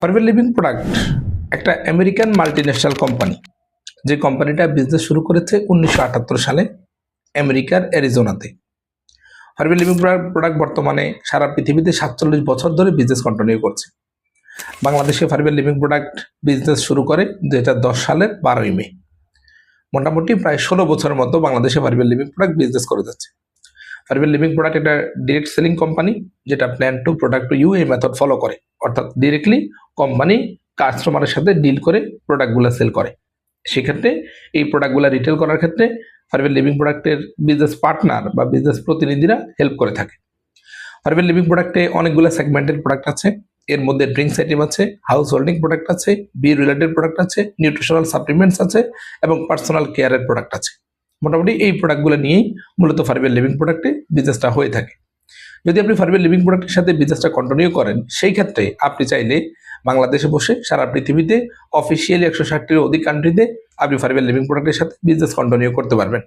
Forever living product একটা American multinational company, যে কোম্পানিটা বিজনেস শুরু করেছে 1978 সালে আমেরিকার অ্যারিজোনাতে। ফরএভার লিভিং প্রোডাক্ট বর্তমানে সারা পৃথিবীতে 47 বছর ধরে বিজনেস কন্টিনিউ করছে। বাংলাদেশে ফরএভার লিভিং প্রোডাক্ট বিজনেস শুরু করে 2010 সালের 12ই মে। মোটামুটি প্রায় 16 বছরের মতো বাংলাদেশে ফরএভার লিভিং প্রোডাক্ট বিজনেস করে যাচ্ছে। ফরএভার লিভিং প্রোডাক্ট একটা ডিরেক্ট সেলিং কোম্পানি, যেটা plan to product to you এই মেথড ফলো করে, অর্থাৎ ডিরেক্টলি কোম্পানি কাস্টমারের সাথে ডিল করে প্রোডাক্টগুলো সেল করে। সেক্ষেত্রে এই প্রোডাক্টগুলো রিটেল করার ক্ষেত্রে ফরএভার লিভিং প্রোডাক্টের বিজনেস পার্টনার বা বিজনেস প্রতিনিধিরা হেল্প করে থাকে। ফরএভার লিভিং প্রোডাক্টে অনেকগুলো সেগমেন্টের প্রোডাক্ট আছে। এর মধ্যে ড্রিঙ্কস আইটেম আছে, হাউস হোল্ডিং প্রোডাক্ট আছে, বি রিলেটেড প্রোডাক্ট আছে, নিউট্রিশনাল সাপ্লিমেন্টস আছে এবং পার্সোনাল কেয়ারের প্রোডাক্ট আছে। মোটামুটি এই প্রোডাক্টগুলো নিয়েই মূলত ফরএভার লিভিং প্রোডাক্টে বিজনেসটা হয়ে থাকে। যদি আপনি ফরএভার লিভিং প্রোডাক্টের সাথে বিজনেসটা কন্টিনিউ করেন, সেই ক্ষেত্রে আপনি চাইলে বাংলাদেশে বসে সারা পৃথিবীতে অফিসিয়ালি 160টির অধিক কান্ট্রিতে আপনি ফরএভার লিভিং প্রোডাক্টের সাথে বিজনেস কন্টিনিউ করতে পারবেন।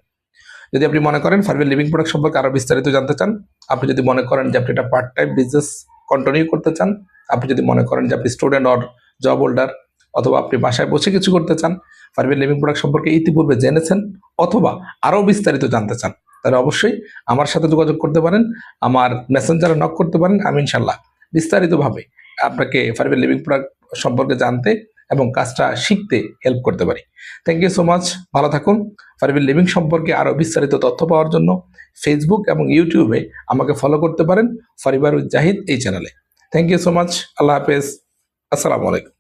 যদি আপনি মনে করেন ফরএভার লিভিং প্রোডাক্ট সম্পর্কে আরও বিস্তারিত জানতে চান, আপনি যদি মনে করেন যে আপনি একটা পার্ট টাইম বিজনেস কন্টিনিউ করতে চান, আপনি যদি মনে করেন যে আপনি স্টুডেন্ট অর জব হোল্ডার, অথবা আপনি বাসায় বসে কিছু করতে চান, ফরএভার লিভিং প্রোডাক্ট সম্পর্কে ইতিপূর্বে জেনেছেন অথবা আরও বিস্তারিত জানতে চান, তাহলে অবশ্যই আমার সাথে যোগাযোগ করতে পারেন, আমার মেসেঞ্জারে নক করতে পারেন। আমি ইনশাল্লাহ বিস্তারিতভাবে আপনাকে ফরএভার লিভিং প্রোডাক্ট সম্পর্কে জানতে এবং কাজটা শিখতে হেল্প করতে পারি। থ্যাংক ইউ সো মাচ, ভালো থাকুন। ফরএভার লিভিং সম্পর্কে আরও বিস্তারিত তথ্য পাওয়ার জন্য ফেসবুক এবং ইউটিউবে আমাকে ফলো করতে পারেন ফরএভার উইথ জাহিদ এই চ্যানেলে। থ্যাংক ইউ সো মাচ, আল্লাহ হাফেজ, আসসালামু আলাইকুম।